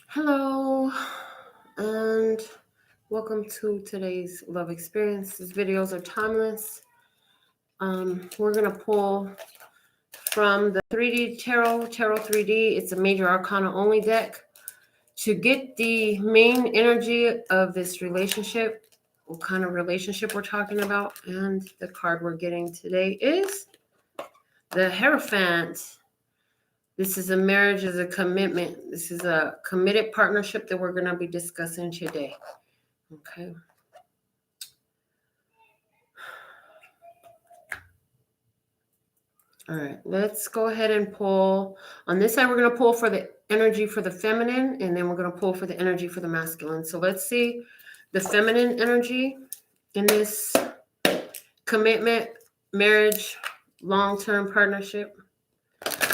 Hello, and welcome to today's love experience. These videos are timeless. We're gonna pull from the 3D Tarot 3D. It's a major arcana only deck to get the main energy of this relationship, what kind of relationship we're talking about. And the card we're getting today is the Hierophant. This is a marriage, is a commitment. This is a committed partnership that we're going to be discussing today. Okay. All right, let's go ahead and pull. On this side, we're going to pull for the energy for the feminine, and then we're going to pull for the energy for the masculine. So let's see the feminine energy in this commitment, marriage, long-term partnership.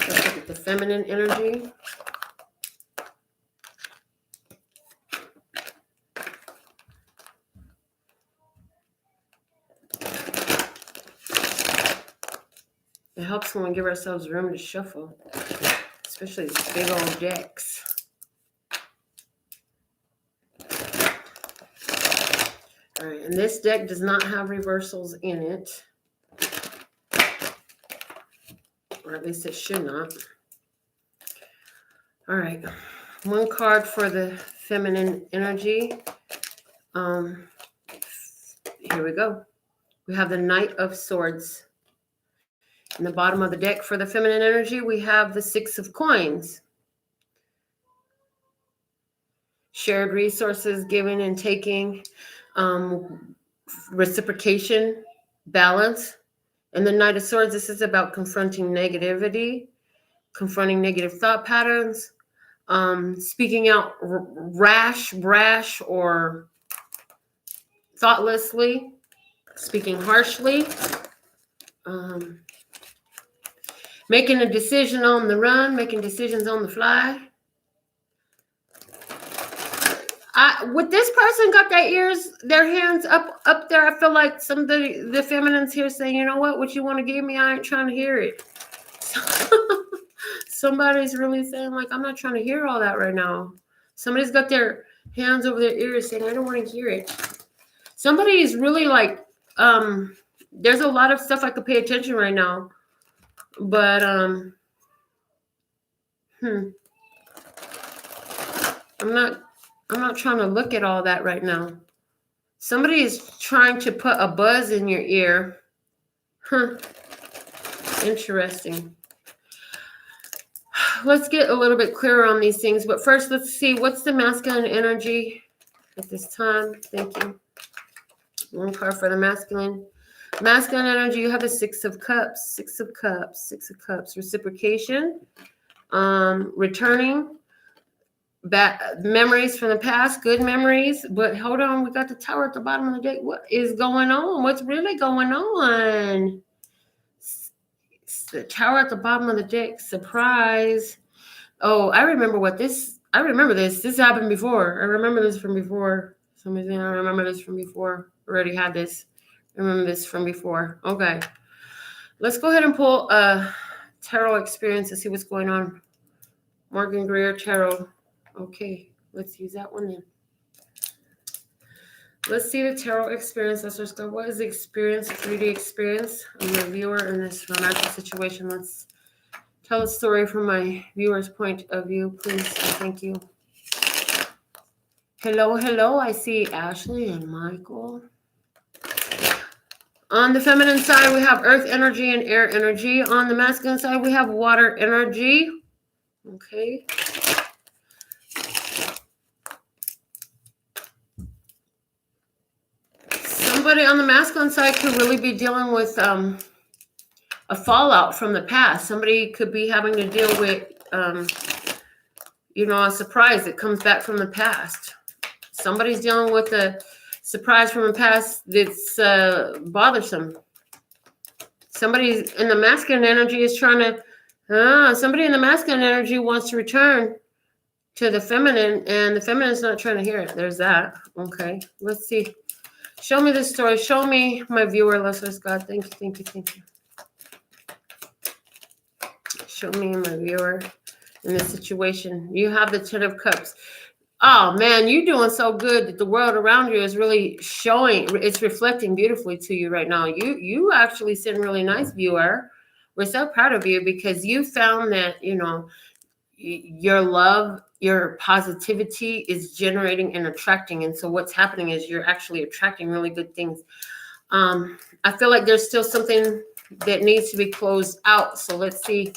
Let's look at the feminine energy. It helps when we give ourselves room to shuffle, especially these big old decks. All right, and this deck does not have reversals in it, or at least it should not. All right, one card for the feminine energy. Here we go. We have the Knight of Swords. In the bottom of the deck for the feminine energy, we have the Six of Coins. Shared resources, giving and taking, reciprocation, balance. And the Knight of Swords, this is about confronting negativity, confronting negative thought patterns, speaking out brash, or thoughtlessly, speaking harshly, making a decision on the run, making decisions on the fly. With this person got their hands up there, I feel like some of the feminines here saying, you know what you want to give me, I ain't trying to hear it. Somebody's really saying, like, I'm not trying to hear all that right now. Somebody's got their hands over their ears saying, I don't want to hear it. Somebody is really like, there's a lot of stuff I could pay attention right now. But, I'm not trying to look at all that right now. Somebody is trying to put a buzz in your ear. Interesting. Let's get a little bit clearer on these things. But first, let's see what's the masculine energy at this time. Thank you. One card for the masculine. Masculine energy, you have the Six of Cups. Six of Cups. Reciprocation. Returning. Bad memories from the past, good memories. But hold on, we got the Tower at the bottom of the deck. What is going on? What's really going on? It's the Tower at the bottom of the deck. Surprise. Oh, I remember this. This happened before. I remember this from before. Somebody's saying, I remember this from before. Already had this. I remember this from before. Okay. Let's go ahead and pull a tarot experience to see what's going on. Morgan Greer Tarot. Okay, let's use that one then. Let's see the tarot experience. Let's just go. What is the experience, 3D experience? I'm the viewer in this romantic situation. Let's tell a story from my viewer's point of view, please. Thank you. Hello. I see Ashley and Michael. On the feminine side, we have earth energy and air energy. On the masculine side, we have water energy. Okay. Somebody on the masculine side could really be dealing with a fallout from the past. Somebody could be having to deal with, a surprise that comes back from the past. Somebody's dealing with a surprise from the past that's bothersome. Somebody in the masculine energy is trying to, somebody in the masculine energy wants to return to the feminine, and the feminine is not trying to hear it. There's that. Okay, let's see. Show me this story. Show me my viewer, listeners, God. Thank you. Show me my viewer. in this situation. You have the Ten of Cups. Oh man, you're doing so good that the world around you is really showing, it's reflecting beautifully to you right now. You actually seem really nice, viewer. We're so proud of you because you found that, you know, your love, your positivity is generating and attracting. And so what's happening is you're actually attracting really good things. I feel like there's still something that needs to be closed out. So let's see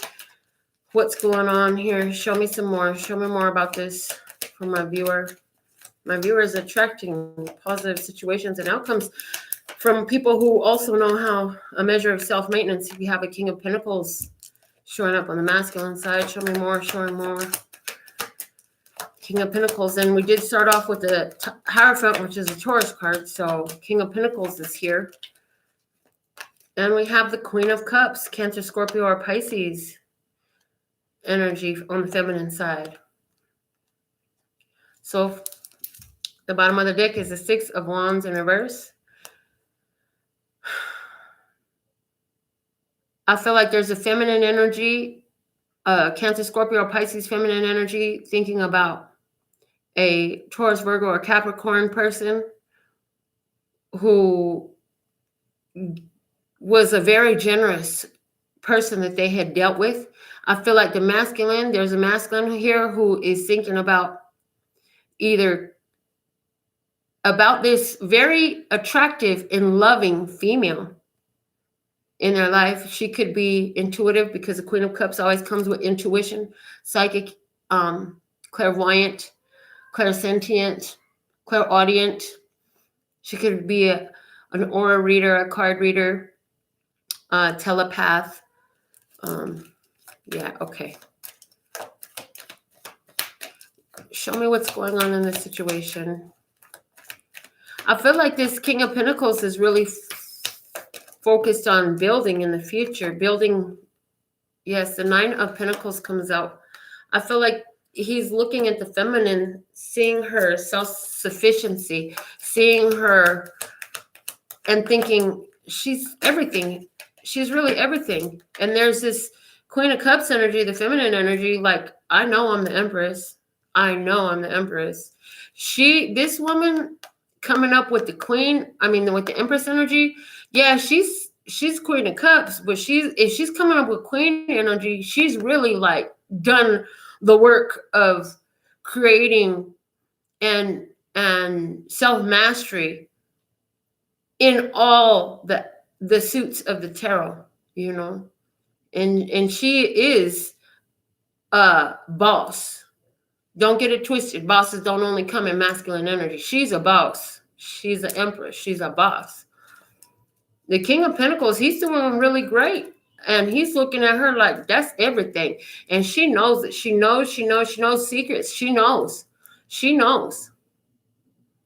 what's going on here. Show me some more. Show me more about this for my viewer. My viewer is attracting positive situations and outcomes from people who also know how a measure of self-maintenance. If you have a King of Pentacles showing up on the masculine side, show me more, showing more. King of Pentacles. And we did start off with the Hierophant, which is a Taurus card. So King of Pentacles is here. And we have the Queen of Cups, Cancer, Scorpio, or Pisces energy on the feminine side. So the bottom of the deck is the Six of Wands in reverse. I feel like there's a feminine energy, Cancer, Scorpio, or Pisces feminine energy, thinking about a Taurus, Virgo, or Capricorn person who was a very generous person that they had dealt with. I feel like the masculine, there's a masculine here who is thinking about either about this very attractive and loving female in their life. She could be intuitive because the Queen of Cups always comes with intuition, psychic, clairvoyant, clairsentient, clairaudient. She could be an aura reader, a card reader, telepath. Yeah, okay. Show me what's going on in this situation. I feel like this King of Pentacles is really focused on building in the future. Building, yes, the Nine of Pentacles comes out. I feel like he's looking at the feminine, seeing her self-sufficiency, seeing her and thinking she's everything. She's really everything. And there's this Queen of Cups energy, the feminine energy, like, I know I'm the Empress. I know I'm the Empress. This woman coming up with the Queen, with the Empress energy, yeah, she's Queen of Cups, but if she's coming up with Queen energy, she's really like done the work of creating and self-mastery in all the suits of the tarot, you know. And she is a boss. Don't get it twisted. Bosses don't only come in masculine energy. She's a boss. She's an empress. She's a boss. The King of Pentacles, he's doing really great. And he's looking at her like, that's everything. And she knows it. She knows secrets. She knows.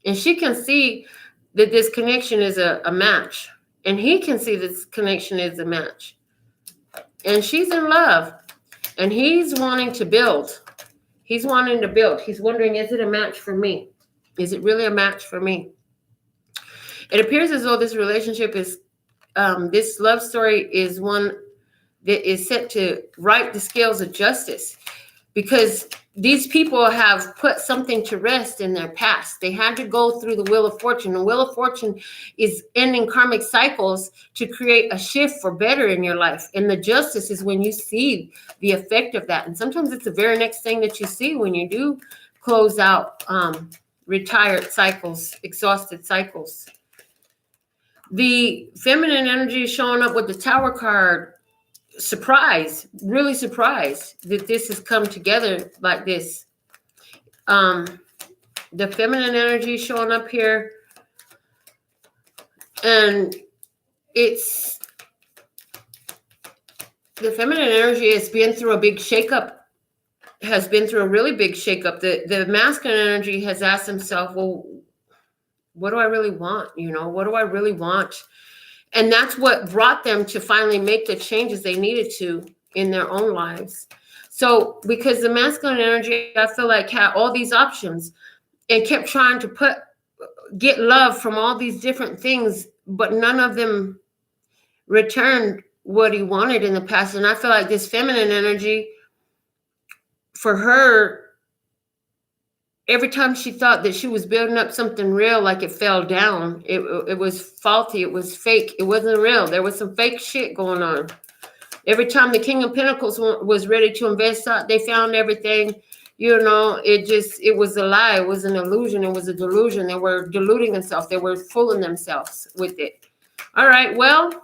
And she can see that this connection is a match. And he can see this connection is a match. And she's in love. And he's wanting to build. He's wanting to build. He's wondering, is it a match for me? Is it really a match for me? It appears as though this relationship is, this love story is one that is set to right the scales of justice, because these people have put something to rest in their past. They had to go through the Wheel of Fortune. The Wheel of Fortune is ending karmic cycles to create a shift for better in your life. And the justice is when you see the effect of that. And sometimes it's the very next thing that you see when you do close out retired cycles, exhausted cycles. The feminine energy is showing up with the Tower card. Really surprised that this has come together like this. The feminine energy showing up here, and it's the feminine energy has been through a big shakeup, has been through a really big shakeup. The masculine energy has asked himself, well, what do I really want? You know, what do I really want? And that's what brought them to finally make the changes they needed to in their own lives. So because the masculine energy, I feel like, had all these options and kept trying to get love from all these different things, but none of them returned what he wanted in the past. And I feel like this feminine energy for her, every time she thought that she was building up something real, like it fell down. It was faulty. It was fake. It wasn't real. There was some fake shit going on. Every time the King of Pentacles was ready to invest, they found everything. It was a lie. It was an illusion. It was a delusion. They were deluding themselves. They were fooling themselves with it. All right. Well,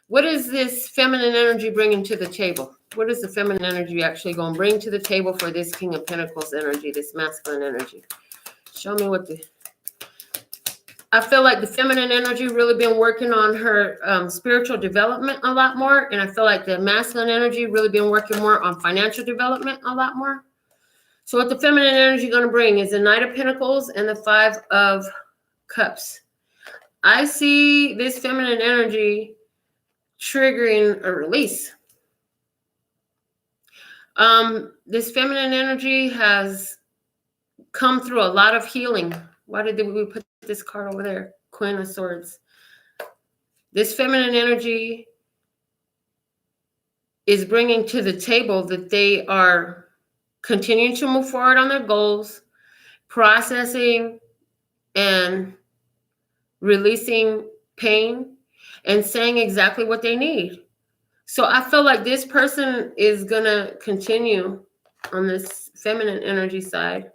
what is this feminine energy bringing to the table? What is the feminine energy actually going to bring to the table for this King of Pentacles energy, this masculine energy? Show me what I feel like the feminine energy really been working on her spiritual development a lot more. And I feel like the masculine energy really been working more on financial development a lot more. So what the feminine energy going to bring is the Knight of Pentacles and the Five of Cups. I see this feminine energy triggering a release. This feminine energy has come through a lot of healing. Why did we put this card over there? Queen of Swords. This feminine energy is bringing to the table that they are continuing to move forward on their goals, processing and releasing pain, and saying exactly what they need. So I feel like this person is going to continue on this feminine energy side.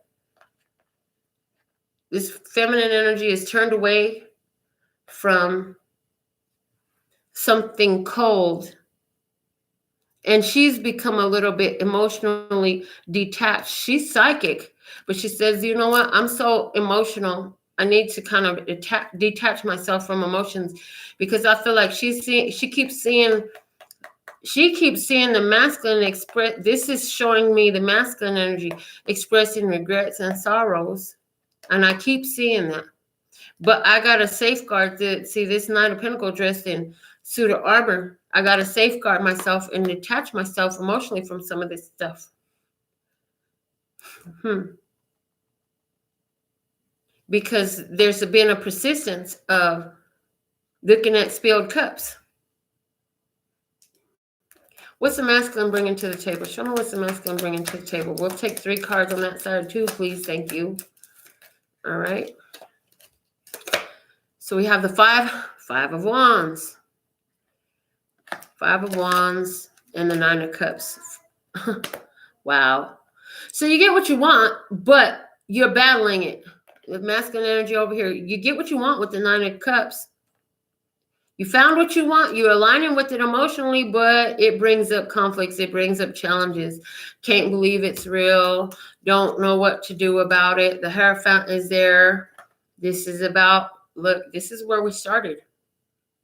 This feminine energy is turned away from something cold. And she's become a little bit emotionally detached. She's psychic, but she says, you know what? I'm so emotional. I need to kind of detach myself from emotions, because I feel like she keeps seeing the masculine express. This is showing me the masculine energy expressing regrets and sorrows. And I keep seeing that. But I got to safeguard this Knight of Pentacles dressed in suit of armor. I got to safeguard myself and detach myself emotionally from some of this stuff. Because there's been a persistence of looking at spilled cups. What's the masculine bringing to the table? Show me what's the masculine bringing to the table. We'll take 3 cards on that side too, please. Thank you. All right. So we have the five of wands. 5 of wands and the 9 of cups. Wow. So you get what you want, but you're battling it. With masculine energy over here, you get what you want with the 9 of cups. You found what you want. You're aligning with it emotionally, but it brings up conflicts. It brings up challenges. Can't believe it's real. Don't know what to do about it. The Hierophant is there. This is about, look, this is where we started.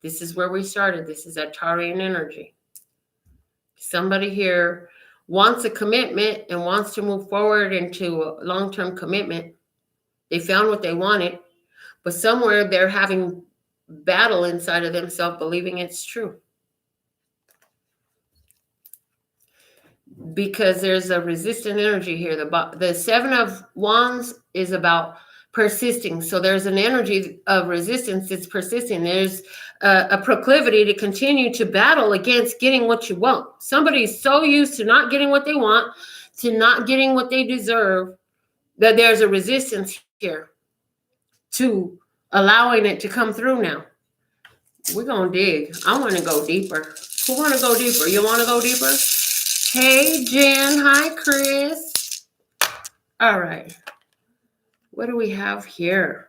This is where we started. This is Atarian energy. Somebody here wants a commitment and wants to move forward into a long-term commitment. They found what they wanted, but somewhere they're having battle inside of themselves, believing it's true. Because there's a resistant energy here. The 7 of wands is about persisting. So there's an energy of resistance that's persisting. There's a proclivity to continue to battle against getting what you want. Somebody's so used to not getting what they want, to not getting what they deserve, that there's a resistance here to allowing it to come through now. We're going to dig. I want to go deeper. Who want to go deeper? You want to go deeper? Hey, Jen. Hi, Chris. All right. What do we have here?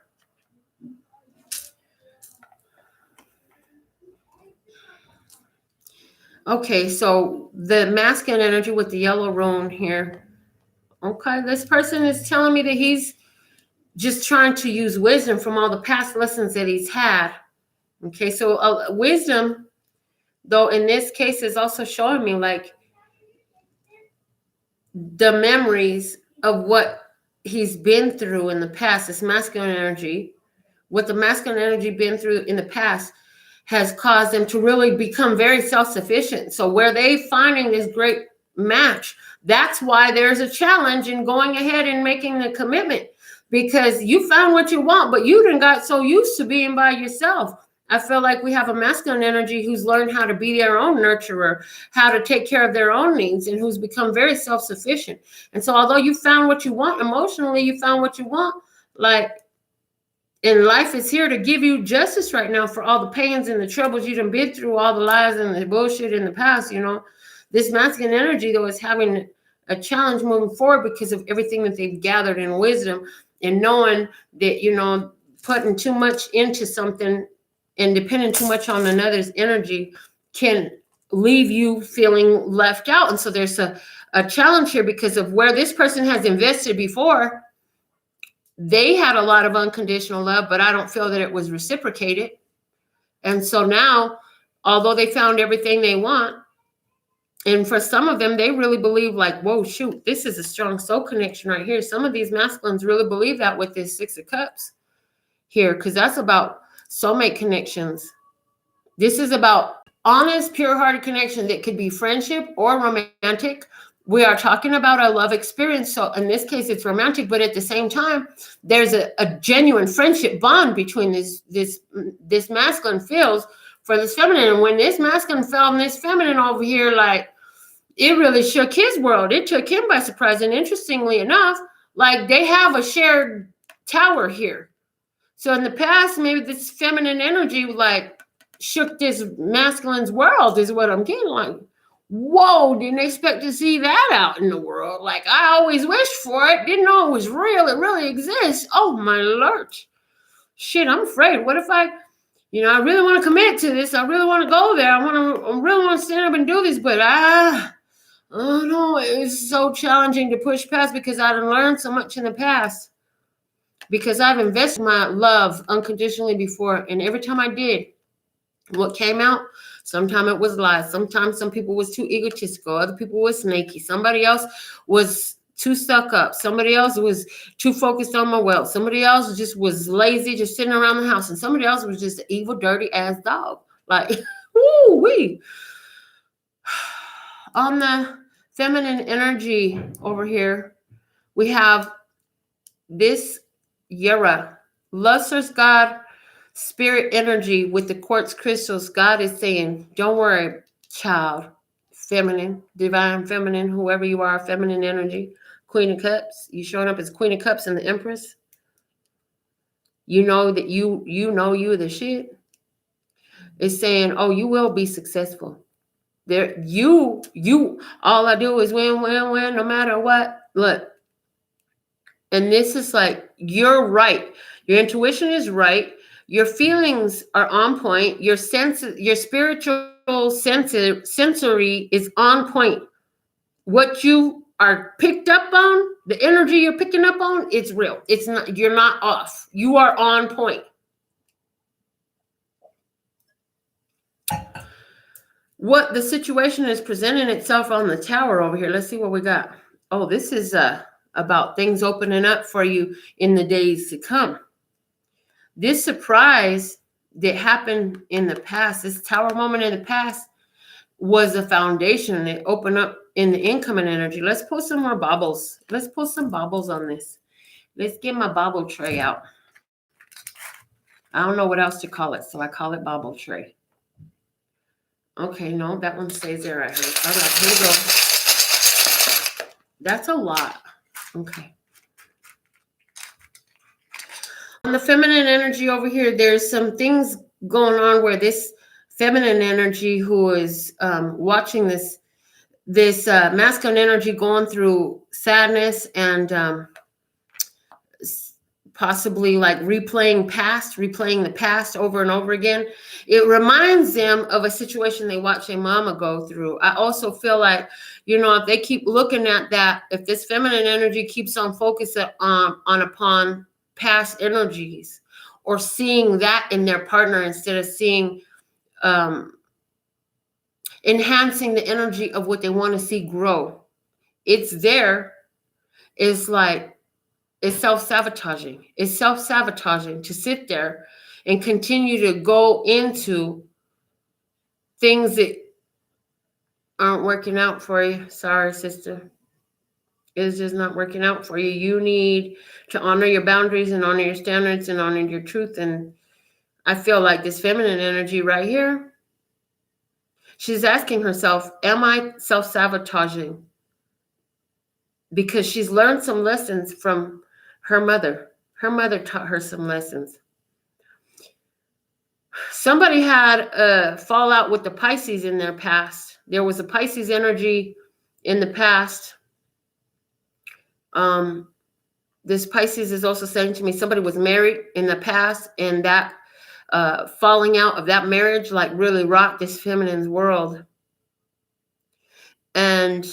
Okay, so the masculine energy with the yellow rune here. Okay, this person is telling me that he's just trying to use wisdom from all the past lessons that he's had. Okay, so wisdom, though, in this case is also showing me like the memories of what he's been through in the past. This masculine energy, what the masculine energy been through in the past has caused them to really become very self-sufficient. So where they finding this great match, that's why there's a challenge in going ahead and making the commitment, because you found what you want, but you done got so used to being by yourself. I feel like we have a masculine energy who's learned how to be their own nurturer, how to take care of their own needs, and who's become very self-sufficient. And so although you found what you want emotionally, you found what you want, like, and life is here to give you justice right now for all the pains and the troubles you done been through, all the lies and the bullshit in the past, This masculine energy, though, is having a challenge moving forward because of everything that they've gathered in wisdom and knowing that, putting too much into something and depending too much on another's energy can leave you feeling left out. And so there's a challenge here because of where this person has invested before. They had a lot of unconditional love, but I don't feel that it was reciprocated. And so now, although they found everything they want, and for some of them, they really believe like, whoa, shoot, this is a strong soul connection right here. Some of these masculines really believe that with this 6 of Cups here, because that's about soulmate connections. This is about honest, pure-hearted connection that could be friendship or romantic. We are talking about a love experience. So in this case, it's romantic, but at the same time, there's a genuine friendship bond between this masculine feels for this feminine. And when this masculine felt this feminine over here, like, it really shook his world. It took him by surprise. And interestingly enough, like, they have a shared tower here. So in the past, maybe this feminine energy, like, shook this masculine's world is what I'm getting. Like, whoa, didn't expect to see that out in the world. Like, I always wished for it. Didn't know it was real. It really exists. Oh, my Lord. Shit, I'm afraid. What if I really want to commit to this. I really want to go there. I really want to stand up and do this. But I don't know. It's so challenging to push past because I've learned so much in the past. Because I've invested my love unconditionally before. And every time I did, what came out, sometimes it was lies. Sometimes some people was too egotistical. Other people was snaky. Somebody else was too stuck up. Somebody else was too focused on my wealth. Somebody else just was lazy, just sitting around the house. And somebody else was just an evil, dirty ass dog. Like, woo-wee. On the feminine energy over here, we have this Yara, lustrous God, spirit energy with the quartz crystals. God is saying, don't worry, child, feminine, divine feminine, whoever you are, feminine energy, Queen of Cups. You showing up as Queen of Cups and the Empress. You know that you know you the shit. It's saying, oh, you will be successful. There, you, all I do is win, no matter what. Look. And this is like, you're right. Your intuition is right. Your feelings are on point. Your spiritual sensory is on point. What you are picked up on, the energy you're picking up on, it's real. It's not, you're not off. You are on point. What the situation is presenting itself on the tower over here. Let's see what we got. Oh, this is about things opening up for you in the days to come. This surprise that happened in the past, this tower moment in the past, was a foundation, and it opened up in the incoming energy. Let's pull some more baubles. Let's pull some baubles on this. Let's get my bauble tray out. I don't know what else to call it, so I call it bauble tray. Okay, no, that one stays there right here. All right, here we go. That's a lot. Okay. On the feminine energy over here, there's some things going on where this feminine energy who is watching this masculine energy going through sadness and possibly like replaying the past over and over again. It reminds them of a situation they watched their mama go through. I also feel like, if they keep looking at that, if this feminine energy keeps on focusing upon past energies or seeing that in their partner instead of seeing enhancing the energy of what they want to see grow, it's self-sabotaging. It's self-sabotaging to sit there and continue to go into things that aren't working out for you. Sorry, sister. It's just not working out for you. You need to honor your boundaries and honor your standards and honor your truth. And I feel like this feminine energy right here, she's asking herself, am I self-sabotaging? Because she's learned some lessons from her mother. Her mother taught her some lessons. Somebody had a fallout with the Pisces in their past. There was a Pisces energy in the past. This Pisces is also saying to me, somebody was married in the past, and that falling out of that marriage like really rocked this feminine's world. And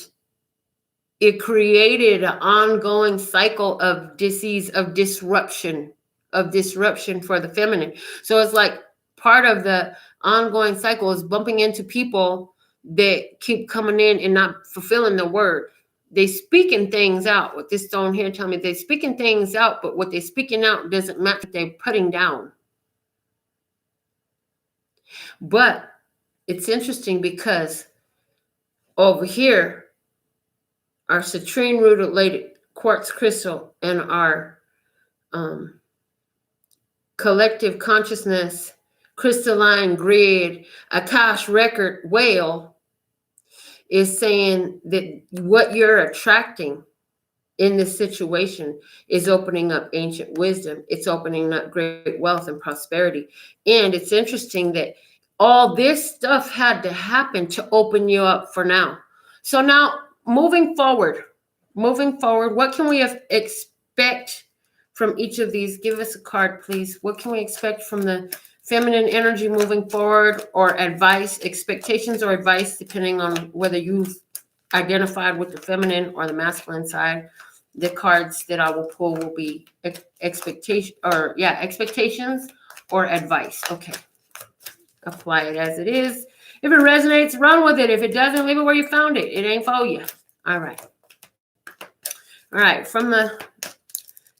it created an ongoing cycle of disease, of disruption for the feminine. So it's like part of the ongoing cycle is bumping into people that keep coming in and not fulfilling the word. They speaking things out. What this stone here tell me, they speaking things out, but what they speaking out doesn't match what they're putting down. But it's interesting because over here, our citrine rooted quartz crystal and our collective consciousness crystalline grid Akash record whale is saying that what you're attracting in this situation is opening up ancient wisdom. It's opening up great wealth and prosperity. And it's interesting that all this stuff had to happen to open you up for now. So now moving forward, what can we expect from each of these? Give us a card, please. What can we expect from the feminine energy moving forward, or advice, expectations or advice, depending on whether you've identified with the feminine or the masculine side? The cards that I will pull will be expectations or advice. Okay. Apply it as it is. If it resonates, run with it. If it doesn't, leave it where you found it. It ain't for you. All right. All right. From the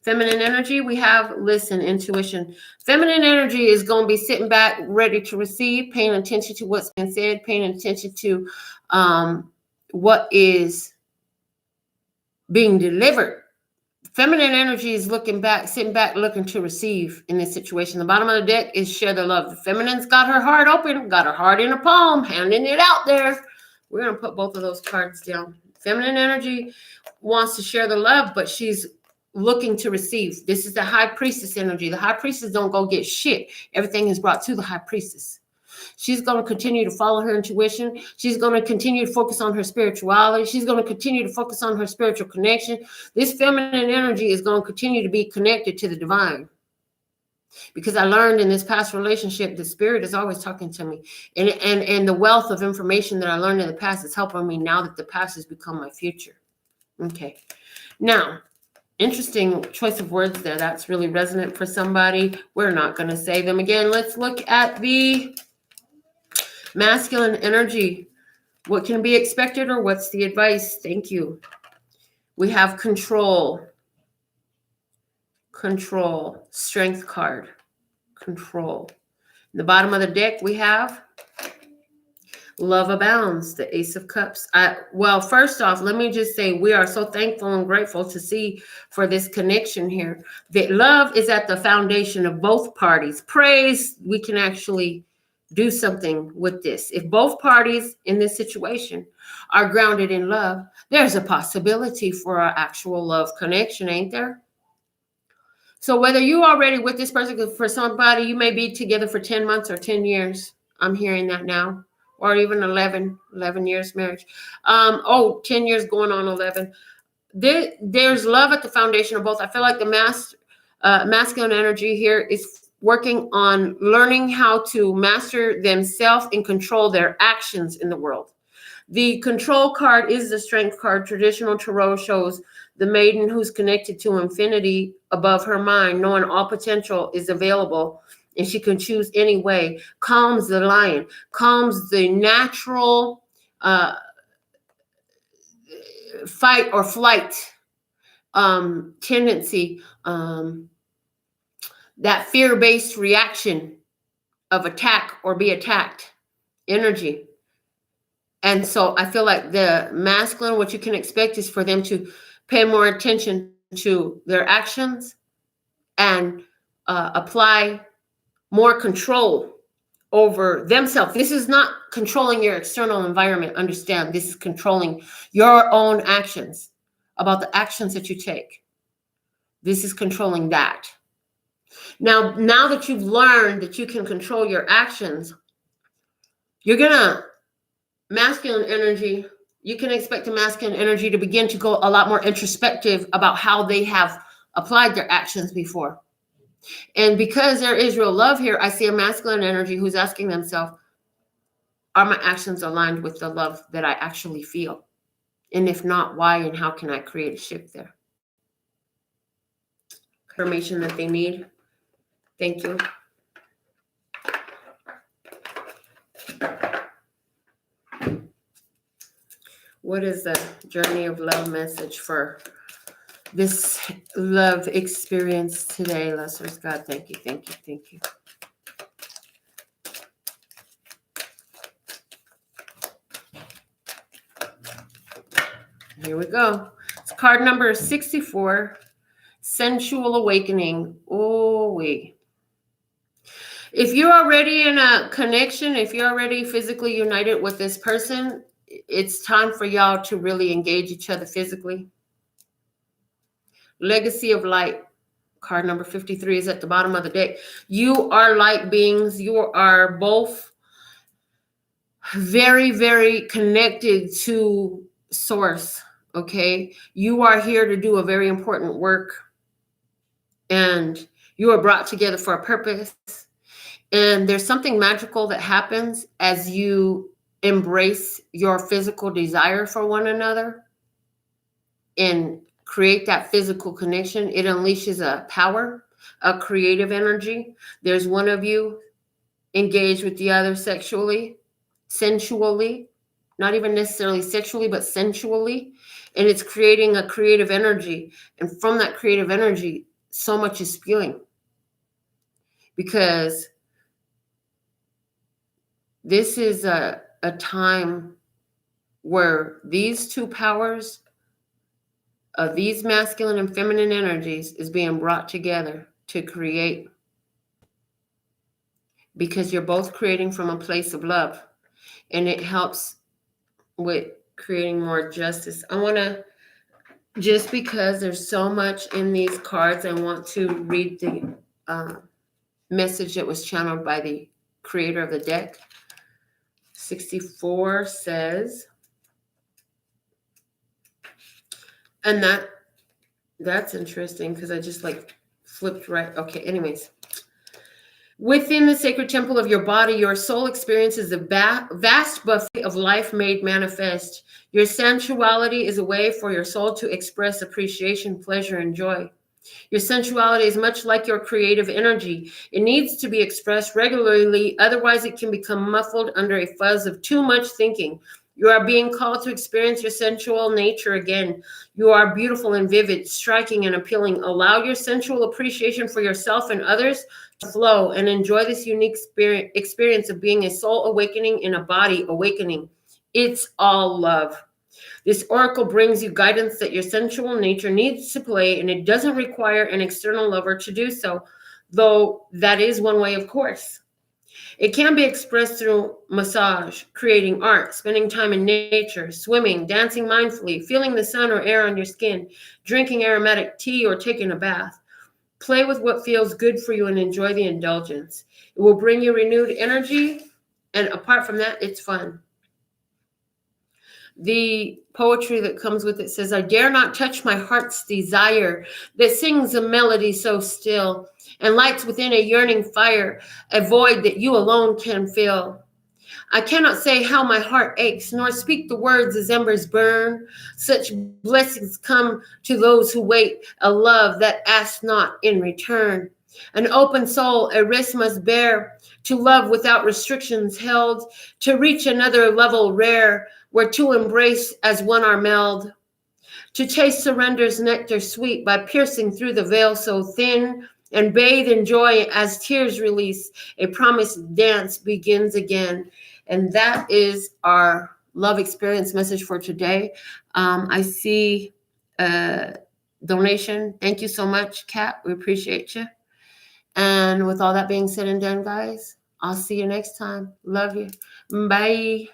feminine energy, we have listen, intuition. Feminine energy is going to be sitting back, ready to receive, paying attention to what's been said, paying attention to what is being delivered. Feminine energy is looking back, sitting back, looking to receive in this situation. The bottom of the deck is share the love. The feminine's got her heart open, got her heart in her palm, handing it out there. We're going to put both of those cards down. Feminine energy wants to share the love, but she's looking to receive. This is the high priestess energy. The high priestess don't go get shit. Everything is brought to the high priestess. She's going to continue to follow her intuition. She's going to continue to focus on her spirituality. She's going to continue to focus on her spiritual connection. This feminine energy is going to continue to be connected to the divine. Because I learned in this past relationship, the spirit is always talking to me. And the wealth of information that I learned in the past is helping me now that the past has become my future. Okay. Now, interesting choice of words there. That's really resonant for somebody. We're not going to say them again. Let's look at the masculine energy. What can be expected, or what's the advice? Thank you. We have control. Control. Strength card. Control. The bottom of the deck we have love abounds, the Ace of Cups. Well, first off, let me just say we are so thankful and grateful to see for this connection here. That love is at the foundation of both parties. Praise, we can actually do something with this. If both parties in this situation are grounded in love, there's a possibility for an actual love connection, ain't there? So whether you already with this person, for somebody, you may be together for 10 months or 10 years. I'm hearing that now. Or even 11 years marriage. 10 years going on 11. There's love at the foundation of both. I feel like the masculine energy here is working on learning how to master themselves and control their actions in the world. The control card is the strength card. Traditional tarot shows the maiden who's connected to infinity above her mind, knowing all potential is available and she can choose any way, calms the lion, calms the natural fight or flight tendency, that fear-based reaction of attack or be attacked energy. And so I feel like the masculine, what you can expect is for them to pay more attention to their actions and apply more control over themselves. This is not controlling your external environment. Understand, this is controlling your own actions, about the actions that you take. This is controlling that. Now that you've learned that you can control your actions, you're gonna masculine energy. You can expect the masculine energy to begin to go a lot more introspective about how they have applied their actions before. And because there is real love here, I see a masculine energy who's asking themselves, are my actions aligned with the love that I actually feel? And if not, why and how can I create a shift there? Information that they need. Thank you. What is the journey of love message for this love experience today, Lesser's God? Thank you, thank you, thank you. Here we go. It's card number 64, Sensual Awakening. Oh, wait. If you're already in a connection, if you're already physically united with this person, it's time for y'all to really engage each other physically. Legacy of Light, card number 53 is at the bottom of the deck. You are light beings. You are both very, very connected to source, okay? You are here to do a very important work, and you are brought together for a purpose. And there's something magical that happens as you embrace your physical desire for one another and create that physical connection. It unleashes a power, a creative energy. There's one of you engaged with the other sexually, sensually, not even necessarily sexually, but sensually. And it's creating a creative energy. And from that creative energy, so much is spewing. Because this is a time where these two powers of these masculine and feminine energies is being brought together to create, because you're both creating from a place of love, and it helps with creating more justice. I want to, just because there's so much in these cards, I want to read the message that was channeled by the creator of the deck. 64 says, and that's interesting because I just like flipped right. Okay, anyways. Within the sacred temple of your body, your soul experiences the vast buffet of life made manifest. Your sensuality is a way for your soul to express appreciation, pleasure, and joy. Your sensuality is much like your creative energy. It needs to be expressed regularly, otherwise it can become muffled under a fuzz of too much thinking. You are being called to experience your sensual nature again. You are beautiful and vivid, striking and appealing. Allow your sensual appreciation for yourself and others to flow, and enjoy this unique experience of being a soul awakening in a body awakening. It's all love. This oracle brings you guidance that your sensual nature needs to play, and it doesn't require an external lover to do so, though that is one way, of course. It can be expressed through massage, creating art, spending time in nature, swimming, dancing mindfully, feeling the sun or air on your skin, drinking aromatic tea, or taking a bath. Play with what feels good for you and enjoy the indulgence. It will bring you renewed energy, and apart from that, it's fun. The poetry that comes with it says, I dare not touch my heart's desire that sings a melody so still and lights within a yearning fire, a void that you alone can fill. I cannot say how my heart aches, nor speak the words as embers burn. Such blessings come to those who wait, a love that asks not in return. An open soul a risk must bear, to love without restrictions held, to reach another level rare, where to embrace as one are meld. To taste surrender's nectar sweet by piercing through the veil so thin, and bathe in joy as tears release, a promised dance begins again. And that is our love experience message for today. I see a donation. Thank you so much, Kat. We appreciate you. And with all that being said and done, guys, I'll see you next time. Love you. Bye.